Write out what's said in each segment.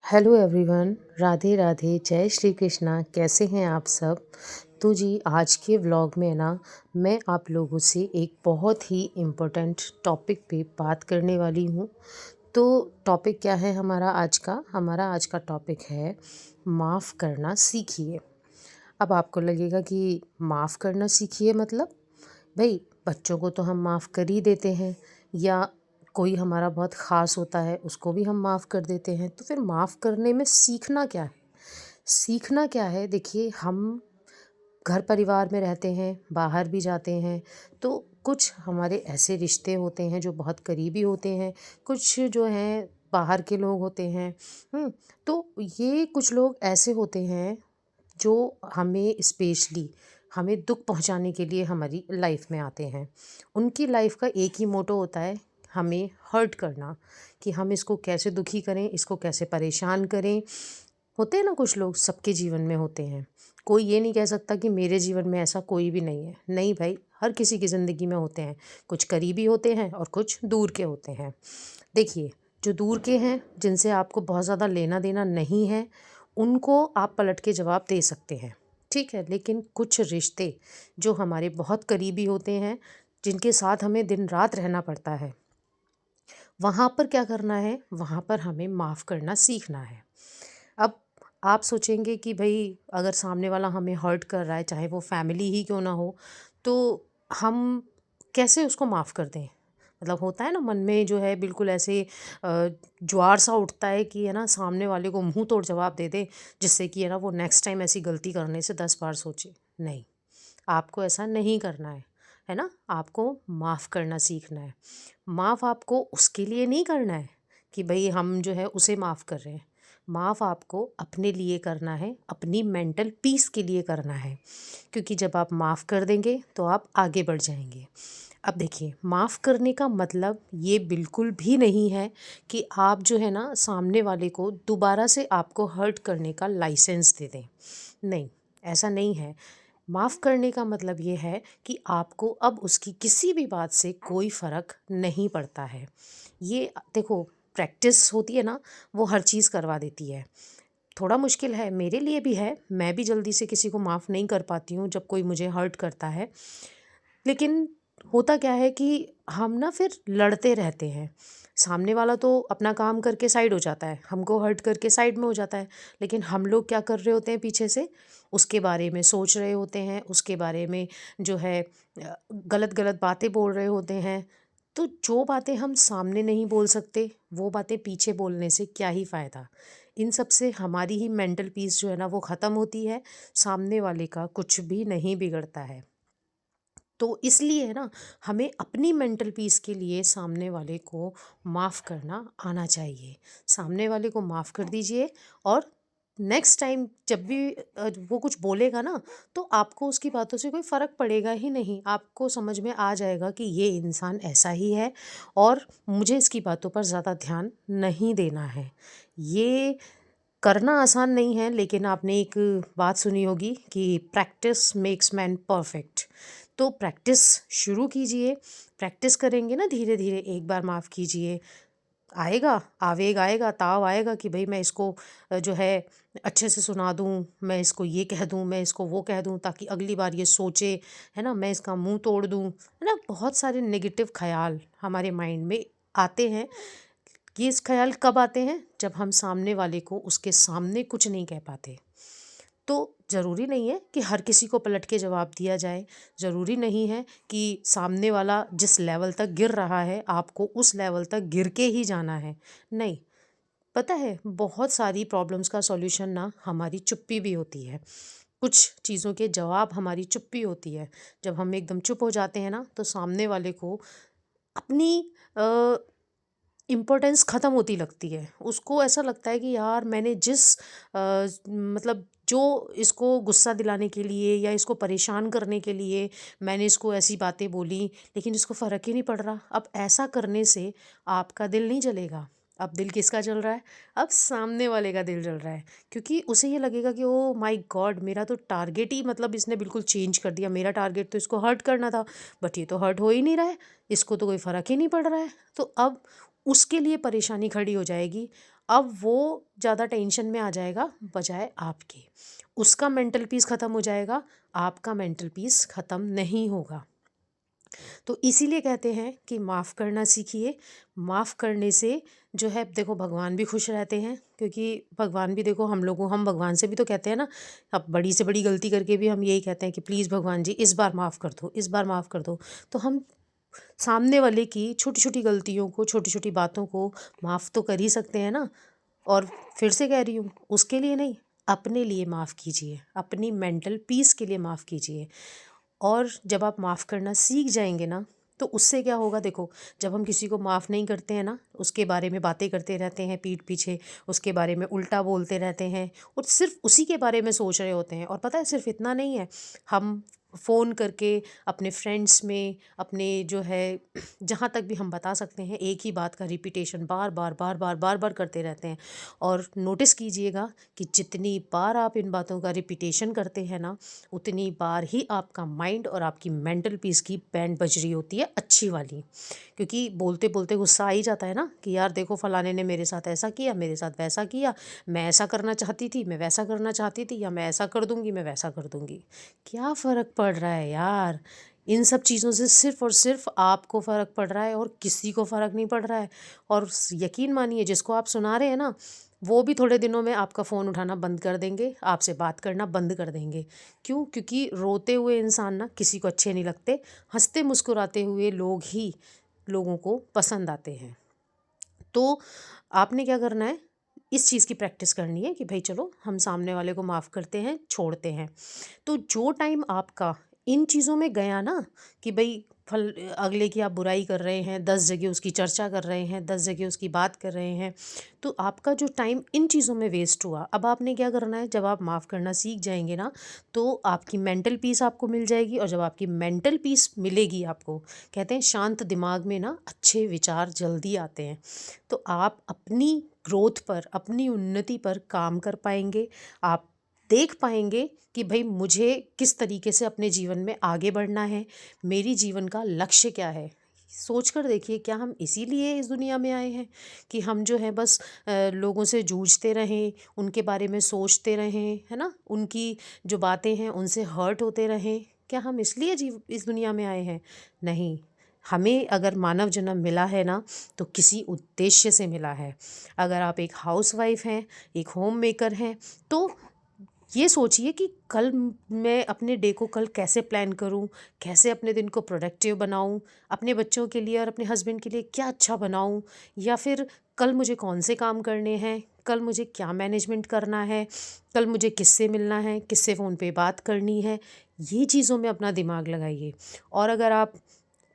Hello everyone, Radhe Radhe, जय श्री कृष्णा। कैसे हैं आप सब? तो जी, आज के व्लॉग में ना मैं आप लोगों से एक बहुत ही इम्पोर्टेंट टॉपिक पे बात करने वाली हूँ। तो टॉपिक क्या है हमारा आज का टॉपिक है माफ़ करना सीखिए। अब आपको लगेगा कि माफ़ करना सीखिए मतलब भई बच्चों को तो हम माफ़ कर ही देते हैं, या कोई हमारा बहुत ख़ास होता है उसको भी हम माफ़ कर देते हैं। तो फिर माफ़ करने में सीखना क्या है? सीखना क्या है? देखिए, हम घर परिवार में रहते हैं, बाहर भी जाते हैं, तो कुछ हमारे ऐसे रिश्ते होते हैं जो बहुत करीबी होते हैं, कुछ जो हैं बाहर के लोग होते हैं। तो ये कुछ लोग ऐसे होते हैं जो हमें दुःख पहुँचाने के लिए हमारी लाइफ में आते हैं। उनकी लाइफ का एक ही मोटो होता है, हमें हर्ट करना, कि हम इसको कैसे दुखी करें, इसको कैसे परेशान करें। होते हैं ना कुछ लोग, सबके जीवन में होते हैं। कोई ये नहीं कह सकता कि मेरे जीवन में ऐसा कोई भी नहीं है। नहीं भाई, हर किसी की ज़िंदगी में होते हैं। कुछ करीबी होते हैं और कुछ दूर के होते हैं। देखिए, जो दूर के हैं, जिनसे आपको बहुत ज़्यादा लेना देना नहीं है, उनको आप पलट के जवाब दे सकते हैं, ठीक है। लेकिन कुछ रिश्ते जो हमारे बहुत करीबी होते हैं, जिनके साथ हमें दिन रात रहना पड़ता है, वहाँ पर क्या करना है? वहाँ पर हमें माफ़ करना सीखना है। अब आप सोचेंगे कि भई अगर सामने वाला हमें हर्ट कर रहा है, चाहे वो फैमिली ही क्यों ना हो, तो हम कैसे उसको माफ़ कर दें? मतलब होता है ना, मन में जो है बिल्कुल ऐसे ज्वार सा उठता है कि है ना, सामने वाले को मुँह तोड़ जवाब दे दें, जिससे कि है ना वो नेक्स्ट टाइम ऐसी गलती करने से 10 बार सोचे। नहीं, आपको ऐसा नहीं करना है ना? आपको माफ़ करना सीखना है। माफ़ आपको उसके लिए नहीं करना है कि भई हम जो है उसे माफ़ कर रहे हैं। माफ़ आपको अपने लिए करना है, अपनी मेंटल पीस के लिए करना है। क्योंकि जब आप माफ़ कर देंगे तो आप आगे बढ़ जाएँगे। अब देखिए, माफ़ करने का मतलब ये बिल्कुल भी नहीं है कि आप जो है ना सामने वाले को दोबारा से आपको हर्ट करने का लाइसेंस दे दें। नहीं, ऐसा नहीं है। माफ़ करने का मतलब ये है कि आपको अब उसकी किसी भी बात से कोई फ़र्क नहीं पड़ता है। ये देखो, प्रैक्टिस होती है ना, वो हर चीज़ करवा देती है। थोड़ा मुश्किल है, मेरे लिए भी है, मैं भी जल्दी से किसी को माफ़ नहीं कर पाती हूँ जब कोई मुझे हर्ट करता है। लेकिन होता क्या है कि हम ना फिर लड़ते रहते हैं। सामने वाला तो अपना काम करके साइड हो जाता है, हमको हर्ट करके साइड में हो जाता है। लेकिन हम लोग क्या कर रहे होते हैं पीछे से? उसके बारे में सोच रहे होते हैं, उसके बारे में जो है गलत-गलत बातें बोल रहे होते हैं। तो जो बातें हम सामने नहीं बोल सकते, वो बातें पीछे बोलने से क्या ही फ़ायदा? इन सब से हमारी ही मेंटल पीस जो है ना वो ख़त्म होती है, सामने वाले का कुछ भी नहीं बिगड़ता है। तो इसलिए ना, हमें अपनी मेंटल पीस के लिए सामने वाले को माफ़ करना आना चाहिए। सामने वाले को माफ़ कर दीजिए, और नेक्स्ट टाइम जब भी वो कुछ बोलेगा ना, तो आपको उसकी बातों से कोई फ़र्क पड़ेगा ही नहीं। आपको समझ में आ जाएगा कि ये इंसान ऐसा ही है, और मुझे इसकी बातों पर ज़्यादा ध्यान नहीं देना है। ये करना आसान नहीं है, लेकिन आपने एक बात सुनी होगी कि प्रैक्टिस मेक्स मैन परफेक्ट। तो प्रैक्टिस शुरू कीजिए। प्रैक्टिस करेंगे ना, धीरे धीरे एक बार माफ़ कीजिए, आएगा, आवेग आएगा, ताव आएगा कि भाई मैं इसको जो है अच्छे से सुना दूँ, मैं इसको ये कह दूँ, मैं इसको वो कह दूँ, ताकि अगली बार ये सोचे, है ना, मैं इसका मुंह तोड़ दूँ, है ना। बहुत सारे नेगेटिव ख्याल हमारे माइंड में आते हैं। ये इस ख्याल कब आते हैं? जब हम सामने वाले को उसके सामने कुछ नहीं कह पाते। तो ज़रूरी नहीं है कि हर किसी को पलट के जवाब दिया जाए। ज़रूरी नहीं है कि सामने वाला जिस लेवल तक गिर रहा है, आपको उस लेवल तक गिर के ही जाना है। नहीं, पता है, बहुत सारी प्रॉब्लम्स का सॉल्यूशन ना हमारी चुप्पी भी होती है। कुछ चीज़ों के जवाब हमारी चुप्पी होती है। जब हम एकदम चुप हो जाते हैं ना, तो सामने वाले को अपनी अ, इम्पोर्टेंस ख़त्म होती लगती है। उसको ऐसा लगता है कि यार, मैंने मतलब जो इसको गुस्सा दिलाने के लिए या इसको परेशान करने के लिए मैंने इसको ऐसी बातें बोली, लेकिन इसको फ़र्क ही नहीं पड़ रहा। अब ऐसा करने से आपका दिल नहीं जलेगा। अब दिल किसका जल रहा है? अब सामने वाले का दिल जल रहा है। क्योंकि उसे ये लगेगा कि ओह माय गॉड! मेरा तो टारगेट ही, मतलब इसने बिल्कुल चेंज कर दिया। मेरा टारगेट तो इसको हर्ट करना था, बट ये तो हर्ट हो ही नहीं रहा है। इसको तो कोई फ़र्क ही नहीं पड़ रहा है। तो अब उसके लिए परेशानी खड़ी हो जाएगी। अब वो ज़्यादा टेंशन में आ जाएगा बजाय आपके। उसका मेंटल पीस ख़त्म हो जाएगा, आपका मेंटल पीस ख़त्म नहीं होगा। तो इसीलिए कहते हैं कि माफ़ करना सीखिए। माफ़ करने से जो है देखो भगवान भी खुश रहते हैं, क्योंकि भगवान भी देखो हम भगवान से भी तो कहते हैं ना, अब बड़ी से बड़ी गलती करके भी हम यही कहते हैं कि प्लीज़ भगवान जी इस बार माफ़ कर दो, इस बार माफ़ कर दो। तो हम सामने वाले की छोटी-छोटी गलतियों को, छोटी-छोटी बातों को माफ़ तो कर ही सकते हैं ना। और फिर से कह रही हूँ, उसके लिए नहीं, अपने लिए माफ़ कीजिए, अपनी मेंटल पीस के लिए माफ़ कीजिए। और जब आप माफ़ करना सीख जाएंगे ना, तो उससे क्या होगा देखो, जब हम किसी को माफ़ नहीं करते हैं ना, उसके बारे में बातें करते रहते हैं पीठ पीछे, उसके बारे में उल्टा बोलते रहते हैं और सिर्फ उसी के बारे में सोच रहे होते हैं। और पता है सिर्फ इतना नहीं है, हम फ़ोन करके अपने फ्रेंड्स में, अपने जो है जहाँ तक भी हम बता सकते हैं, एक ही बात का रिपीटेशन बार बार बार बार बार बार करते रहते हैं। और नोटिस कीजिएगा कि जितनी बार आप इन बातों का रिपीटेशन करते हैं ना, उतनी बार ही आपका माइंड और आपकी मेंटल पीस की बैंड बज रही होती है अच्छी वाली। क्योंकि बोलते बोलते गुस्सा आ ही जाता है ना कि यार देखो फलाने ने मेरे साथ ऐसा किया, मेरे साथ वैसा किया, मैं ऐसा करना चाहती थी, मैं वैसा करना चाहती थी, या मैं ऐसा कर दूंगी, मैं वैसा कर दूंगी। क्या फ़र्क पड़ रहा है यार? इन सब चीज़ों से सिर्फ़ और सिर्फ़ आपको फ़र्क पड़ रहा है और किसी को फ़र्क नहीं पड़ रहा है। और यकीन मानिए जिसको आप सुना रहे हैं ना, वो भी थोड़े दिनों में आपका फ़ोन उठाना बंद कर देंगे, आपसे बात करना बंद कर देंगे। क्यों? क्योंकि रोते हुए इंसान ना किसी को अच्छे नहीं लगते, हँसते मुस्कुराते हुए लोग ही लोगों को पसंद आते हैं। तो आपने क्या करना है, इस चीज़ की प्रैक्टिस करनी है कि भाई चलो हम सामने वाले को माफ़ करते हैं, छोड़ते हैं। तो जो टाइम आपका इन चीज़ों में गया ना, कि भाई फल अगले की आप बुराई कर रहे हैं, 10 जगह उसकी चर्चा कर रहे हैं, 10 जगह उसकी बात कर रहे हैं, तो आपका जो टाइम इन चीज़ों में वेस्ट हुआ, अब आपने क्या करना है, जब आप माफ़ करना सीख जाएंगे ना, तो आपकी मेंटल पीस आपको मिल जाएगी। और जब आपकी मेंटल पीस मिलेगी आपको, कहते हैं शांत दिमाग में ना अच्छे विचार जल्दी आते हैं। तो आप अपनी ग्रोथ पर, अपनी उन्नति पर काम कर पाएंगे। आप देख पाएंगे कि भाई मुझे किस तरीके से अपने जीवन में आगे बढ़ना है, मेरी जीवन का लक्ष्य क्या है। सोच कर देखिए, क्या हम इसीलिए इस दुनिया में आए हैं कि हम जो है बस लोगों से जूझते रहें, उनके बारे में सोचते रहें, है ना, उनकी जो बातें हैं उनसे हर्ट होते रहें? क्या हम इसलिए जीव इस दुनिया में आए हैं? नहीं। हमें अगर मानव जन्म मिला है ना, तो किसी उद्देश्य से मिला है। अगर आप एक हाउसवाइफ हैं, एक होम मेकर हैं, तो ये सोचिए कि कल मैं अपने डे को कल कैसे प्लान करूं, कैसे अपने दिन को प्रोडक्टिव बनाऊं, अपने बच्चों के लिए और अपने हस्बैंड के लिए क्या अच्छा बनाऊं, या फिर कल मुझे कौन से काम करने हैं, कल मुझे क्या मैनेजमेंट करना है, कल मुझे किससे मिलना है, किससे फ़ोन पे बात करनी है। ये चीज़ों में अपना दिमाग लगाइए। और अगर आप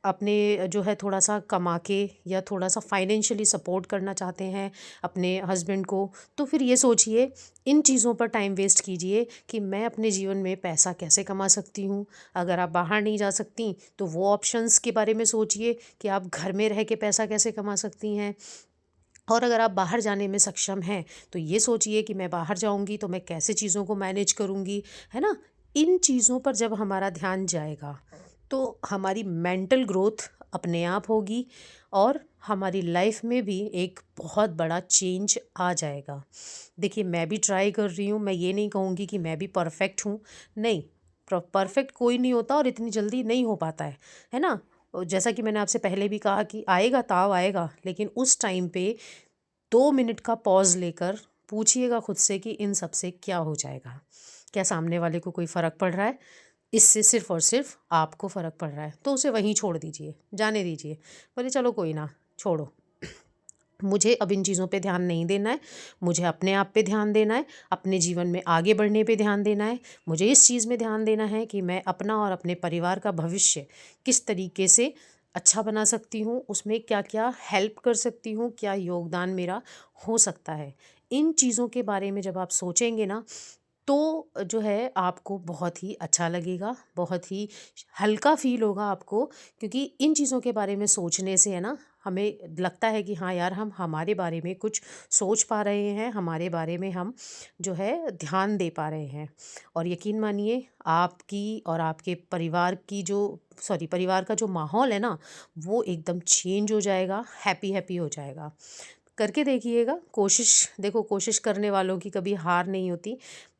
अपने जो है थोड़ा सा कमा के या थोड़ा सा फाइनेंशियली सपोर्ट करना चाहते हैं अपने हस्बैंड को, तो फिर ये सोचिए, इन चीज़ों पर टाइम वेस्ट कीजिए कि मैं अपने जीवन में पैसा कैसे कमा सकती हूँ। अगर आप बाहर नहीं जा सकती, तो वो ऑप्शंस के बारे में सोचिए कि आप घर में रह के पैसा कैसे कमा सकती हैं। और अगर आप बाहर जाने में सक्षम हैं, तो ये सोचिए कि मैं बाहर जाऊंगी तो मैं कैसे चीज़ों को मैनेज करूंगी, है ना। इन चीज़ों पर जब हमारा ध्यान जाएगा, तो हमारी मेंटल ग्रोथ अपने आप होगी और हमारी लाइफ में भी एक बहुत बड़ा चेंज आ जाएगा। देखिए, मैं भी ट्राई कर रही हूँ, मैं ये नहीं कहूँगी कि मैं भी परफेक्ट हूँ। नहीं, परफेक्ट कोई नहीं होता और इतनी जल्दी नहीं हो पाता है ना। और जैसा कि मैंने आपसे पहले भी कहा कि आएगा ताव आएगा, लेकिन उस टाइम पे 2 मिनट का पॉज लेकर पूछिएगा खुद से कि इन सब से क्या हो जाएगा। क्या सामने वाले को कोई फ़र्क पड़ रहा है? इससे सिर्फ़ और सिर्फ़ आपको फ़र्क पड़ रहा है, तो उसे वहीं छोड़ दीजिए, जाने दीजिए। बोले चलो कोई ना, छोड़ो, मुझे अब इन चीज़ों पे ध्यान नहीं देना है, मुझे अपने आप पे ध्यान देना है, अपने जीवन में आगे बढ़ने पे ध्यान देना है। मुझे इस चीज़ में ध्यान देना है कि मैं अपना और अपने परिवार का भविष्य किस तरीके से अच्छा बना सकती हूँ, उसमें क्या-क्या हेल्प कर सकती हूँ, क्या योगदान मेरा हो सकता है। इन चीज़ों के बारे में जब आप सोचेंगे ना, तो जो है आपको बहुत ही अच्छा लगेगा, बहुत ही हल्का फ़ील होगा आपको। क्योंकि इन चीज़ों के बारे में सोचने से है ना, हमें लगता है कि हाँ यार, हम हमारे बारे में कुछ सोच पा रहे हैं, हमारे बारे में हम जो है ध्यान दे पा रहे हैं। और यकीन मानिए, आपकी और आपके परिवार की जो परिवार का जो माहौल है ना, वो एकदम चेंज हो जाएगा, हैप्पी हैप्पी हो जाएगा। करके देखिएगा। कोशिश देखो, कोशिश करने वालों की कभी हार नहीं होती।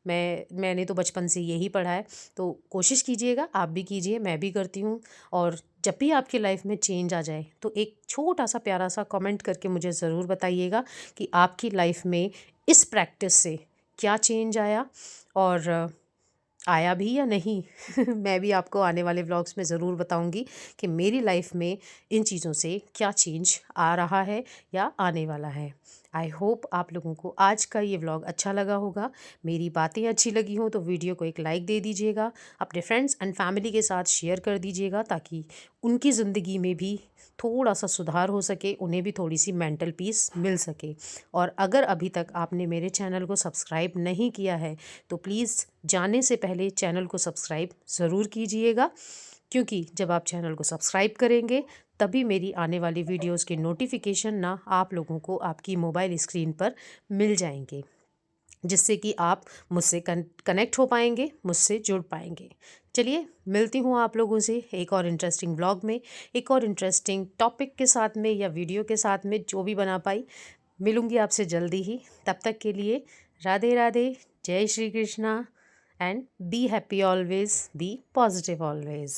मैंने तो बचपन से यही पढ़ा है। तो कोशिश कीजिएगा, आप भी कीजिए, मैं भी करती हूँ। और जब भी आपकी लाइफ में चेंज आ जाए तो एक छोटा सा प्यारा सा कमेंट करके मुझे ज़रूर बताइएगा कि आपकी लाइफ में इस प्रैक्टिस से क्या चेंज आया, और आया भी या नहीं। मैं भी आपको आने वाले व्लॉग्स में ज़रूर बताऊंगी कि मेरी लाइफ में इन चीज़ों से क्या चेंज आ रहा है या आने वाला है। आई होप आप लोगों को आज का ये व्लॉग अच्छा लगा होगा। मेरी बातें अच्छी लगी हों तो वीडियो को एक लाइक दे दीजिएगा, अपने फ्रेंड्स एंड फैमिली के साथ शेयर कर दीजिएगा, ताकि उनकी ज़िंदगी में भी थोड़ा सा सुधार हो सके, उन्हें भी थोड़ी सी मेंटल पीस मिल सके। और अगर अभी तक आपने मेरे चैनल को सब्सक्राइब नहीं किया है तो प्लीज़ जाने से पहले चैनल को सब्सक्राइब ज़रूर कीजिएगा, क्योंकि जब आप चैनल को सब्सक्राइब करेंगे तभी मेरी आने वाली वीडियोस के नोटिफिकेशन ना आप लोगों को आपकी मोबाइल स्क्रीन पर मिल जाएंगे, जिससे कि आप मुझसे कनेक्ट हो पाएंगे, मुझसे जुड़ पाएंगे। चलिए, मिलती हूँ आप लोगों से एक और इंटरेस्टिंग ब्लॉग में, एक और इंटरेस्टिंग टॉपिक के साथ में या वीडियो के साथ में, जो भी बना पाई। मिलूँगी आपसे जल्दी ही। तब तक के लिए राधे राधे, जय Shri Krishna, and be happy always, be positive always.